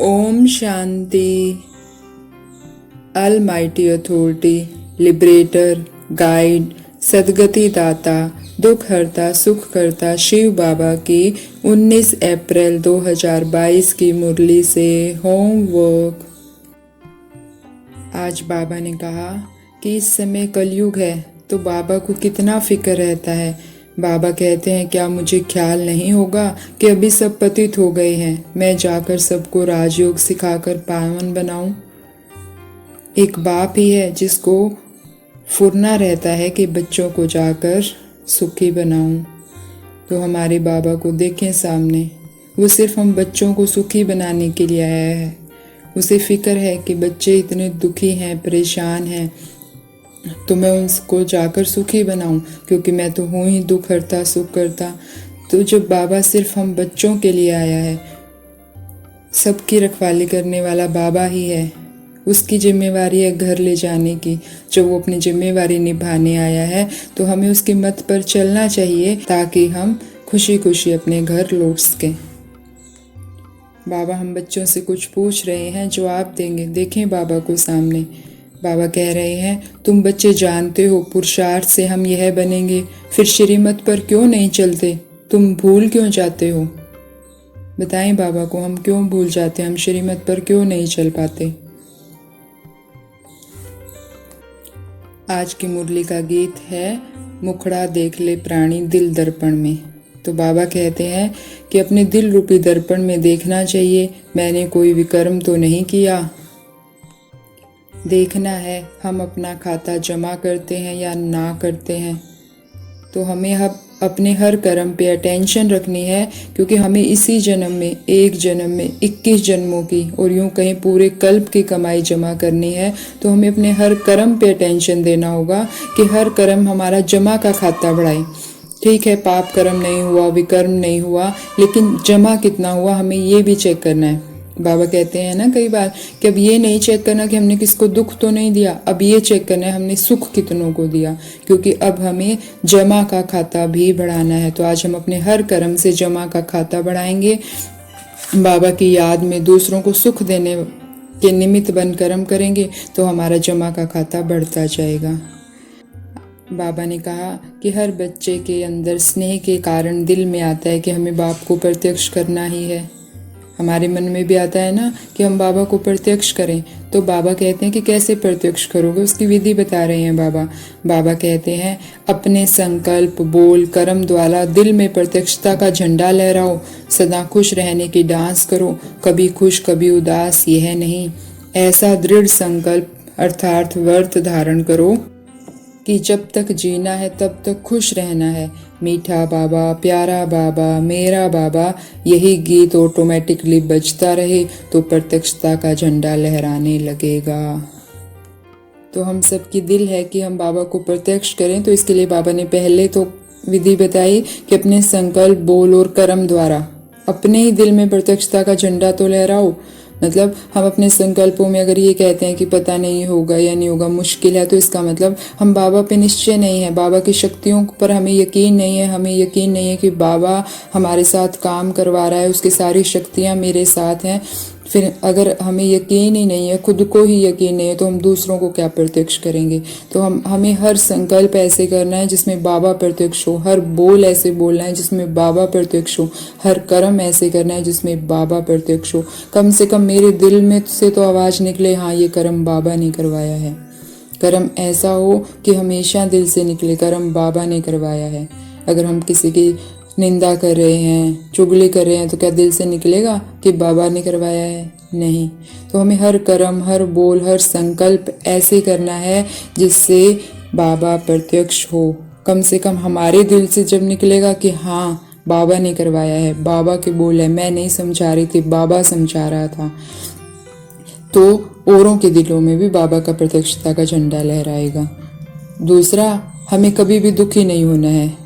Om Shanti. Almighty Authority, liberator, guide, सदगति दाता, दुख हरता, सुख करता शिव बाबा की 19 अप्रैल 2022 की मुरली से होमवर्क। आज बाबा ने कहा कि इस समय कलयुग है तो बाबा को कितना फिक्र रहता है। बाबा कहते हैं क्या मुझे ख्याल नहीं होगा कि अभी सब पतित हो गए हैं, मैं जाकर सबको राजयोग सिखाकर पावन बनाऊं। एक बाप ही है जिसको फुरना रहता है कि बच्चों को जाकर सुखी बनाऊं। तो हमारे बाबा को देखें सामने, वो सिर्फ हम बच्चों को सुखी बनाने के लिए आया है। उसे फिक्र है कि बच्चे इतने दुखी हैं, परेशान हैं, तो मैं उनको जाकर सुखी बनाऊं, क्योंकि मैं तो हूँ ही दुख हरता, सुख करता। तो जब बाबा सिर्फ हम बच्चों के लिए आया है, सबकी रखवाली करने वाला बाबा ही है, उसकी जिम्मेवारी है घर ले जाने की। जब वो अपनी जिम्मेवारी निभाने आया है तो हमें उसकी मत पर चलना चाहिए ताकि हम खुशी खुशी अपने घर लौट सकें। बाबा हम बच्चों से कुछ पूछ रहे हैं, जवाब देंगे। देखें बाबा को सामने। बाबा कह रहे हैं तुम बच्चे जानते हो पुरुषार्थ से हम यह बनेंगे, फिर श्रीमत पर क्यों नहीं चलते? तुम भूल क्यों जाते हो? बताएं बाबा को, हम क्यों भूल जाते, हम श्रीमत पर क्यों नहीं चल पाते? आज की मुरली का गीत है मुखड़ा देख ले प्राणी दिल दर्पण में। तो बाबा कहते हैं कि अपने दिल रूपी दर्पण में देखना चाहिए, मैंने कोई विकर्म तो नहीं किया। देखना है हम अपना खाता जमा करते हैं या ना करते हैं। तो हमें अपने हर कर्म पे अटेंशन रखनी है, क्योंकि हमें इसी जन्म में, एक जन्म में 21 जन्मों की और यूं कहीं पूरे कल्प की कमाई जमा करनी है। तो हमें अपने हर कर्म पे अटेंशन देना होगा कि हर कर्म हमारा जमा का खाता बढ़ाए। ठीक है, पाप कर्म नहीं हुआ, विकर्म नहीं हुआ, लेकिन जमा कितना हुआ हमें ये भी चेक करना है। बाबा कहते हैं ना कई बार कि अब ये नहीं चेक करना कि हमने किसको दुख तो नहीं दिया, अब ये चेक करना है हमने सुख कितनों को दिया, क्योंकि अब हमें जमा का खाता भी बढ़ाना है। तो आज हम अपने हर कर्म से जमा का खाता बढ़ाएंगे। बाबा की याद में दूसरों को सुख देने के निमित्त बन कर्म करेंगे तो हमारा जमा का खाता बढ़ता जाएगा। बाबा ने कहा कि हर बच्चे के अंदर स्नेह के कारण दिल में आता है कि हमें बाप को प्रत्यक्ष करना ही है। हमारे मन में भी आता है ना कि हम बाबा को प्रत्यक्ष करें। तो बाबा कहते हैं कि कैसे प्रत्यक्ष करोगे, उसकी विधि बता रहे हैं बाबा। बाबा कहते हैं अपने संकल्प, बोल, कर्म द्वारा दिल में प्रत्यक्षता का झंडा लहराओ, सदा खुश रहने की डांस करो, कभी खुश कभी उदास यह नहीं। ऐसा दृढ़ संकल्प अर्थात व्रत धारण करो कि जब तक जीना है तब तक खुश रहना है। मीठा बाबा, प्यारा बाबा, मेरा बाबा, यही गीत ऑटोमेटिकली बजता रहे तो प्रत्यक्षता का झंडा लहराने लगेगा। तो हम सबकी दिल है कि हम बाबा को प्रत्यक्ष करें। तो इसके लिए बाबा ने पहले तो विधि बताई कि अपने संकल्प, बोल और कर्म द्वारा अपने ही दिल में प्रत्यक्षता का झंडा तो लहराओ। मतलब हम अपने संकल्पों में अगर ये कहते हैं कि पता नहीं होगा या नहीं होगा, मुश्किल है, तो इसका मतलब हम बाबा पे निश्चय नहीं है, बाबा की शक्तियों पर हमें यकीन नहीं है। हमें यकीन नहीं है कि बाबा हमारे साथ काम करवा रहा है, उसकी सारी शक्तियाँ मेरे साथ हैं। फिर अगर हमें यकीन ही नहीं है, खुद को ही यकीन नहीं है, तो हम दूसरों को क्या प्रत्यक्ष करेंगे? तो हमें हर संकल्प ऐसे करना है जिसमें बाबा प्रत्यक्ष हो, हर बोल ऐसे बोलना है जिसमें बाबा प्रत्यक्ष हो, हर कर्म ऐसे करना है जिसमें बाबा प्रत्यक्ष हो। कम से कम मेरे दिल में से तो आवाज़ निकले, हाँ ये कर्म बाबा ने करवाया है। कर्म ऐसा हो कि हमेशा दिल से निकले, कर्म बाबा ने करवाया है। अगर हम किसी की निंदा कर रहे हैं, चुगली कर रहे हैं, तो क्या दिल से निकलेगा कि बाबा ने करवाया है? नहीं। तो हमें हर कर्म, हर बोल, हर संकल्प ऐसे करना है जिससे बाबा प्रत्यक्ष हो। कम से कम हमारे दिल से जब निकलेगा कि हाँ बाबा ने करवाया है, बाबा के बोल है, मैं नहीं समझा रही थी, बाबा समझा रहा था, तो औरों के दिलों में भी बाबा का प्रत्यक्षता का झंडा लहराएगा। दूसरा, हमें कभी भी दुखी नहीं होना है।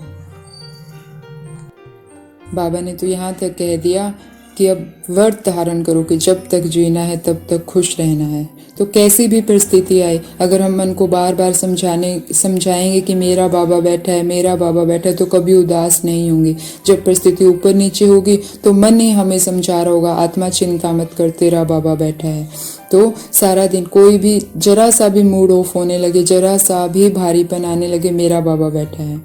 बाबा ने तो यहाँ तक कह दिया कि अब व्रत धारण करो कि जब तक जीना है तब तक खुश रहना है। तो कैसी भी परिस्थिति आए, अगर हम मन को बार बार समझाएंगे कि मेरा बाबा बैठा है, मेरा बाबा बैठा है, तो कभी उदास नहीं होंगे। जब परिस्थिति ऊपर नीचे होगी तो मन ही हमें समझा रहा होगा, आत्मा चिंता मत कर, तेरा बाबा बैठा है। तो सारा दिन कोई भी जरा सा भी मूड ऑफ होने लगे, जरा सा भी भारीपन आने लगे, मेरा बाबा बैठा है।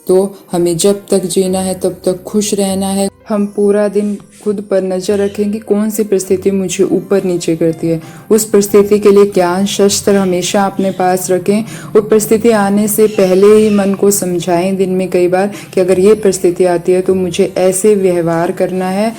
तो हमें जब तक जीना है तब तक खुश रहना है। हम पूरा दिन खुद पर नजर रखें कि कौन सी परिस्थिति मुझे ऊपर नीचे करती है। उस परिस्थिति के लिए ज्ञान शस्त्र हमेशा अपने पास रखें और परिस्थिति आने से पहले ही मन को समझाएं दिन में कई बार कि अगर ये परिस्थिति आती है तो मुझे ऐसे व्यवहार करना है।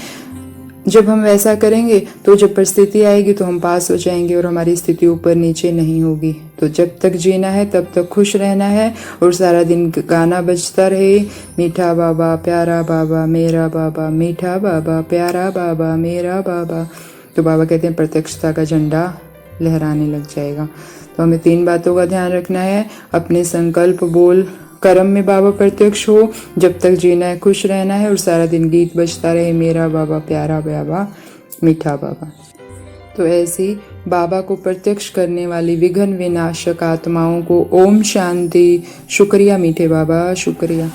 जब हम वैसा करेंगे तो जब परिस्थिति आएगी तो हम पास हो जाएंगे और हमारी स्थिति ऊपर नीचे नहीं होगी। तो जब तक जीना है तब तक खुश रहना है और सारा दिन गाना बजता रहे, मीठा बाबा प्यारा बाबा मेरा बाबा, मीठा बाबा प्यारा बाबा मेरा बाबा। तो बाबा कहते हैं प्रत्यक्षता का झंडा लहराने लग जाएगा। तो हमें 3 बातों का ध्यान रखना है। अपने संकल्प बोल कर्म में बाबा प्रत्यक्ष हो, जब तक जीना है खुश रहना है और सारा दिन गीत बजता रहे, मेरा बाबा प्यारा बाबा मीठा बाबा। तो ऐसी बाबा को प्रत्यक्ष करने वाली विघ्न विनाशक आत्माओं को ओम शांति। शुक्रिया मीठे बाबा, शुक्रिया।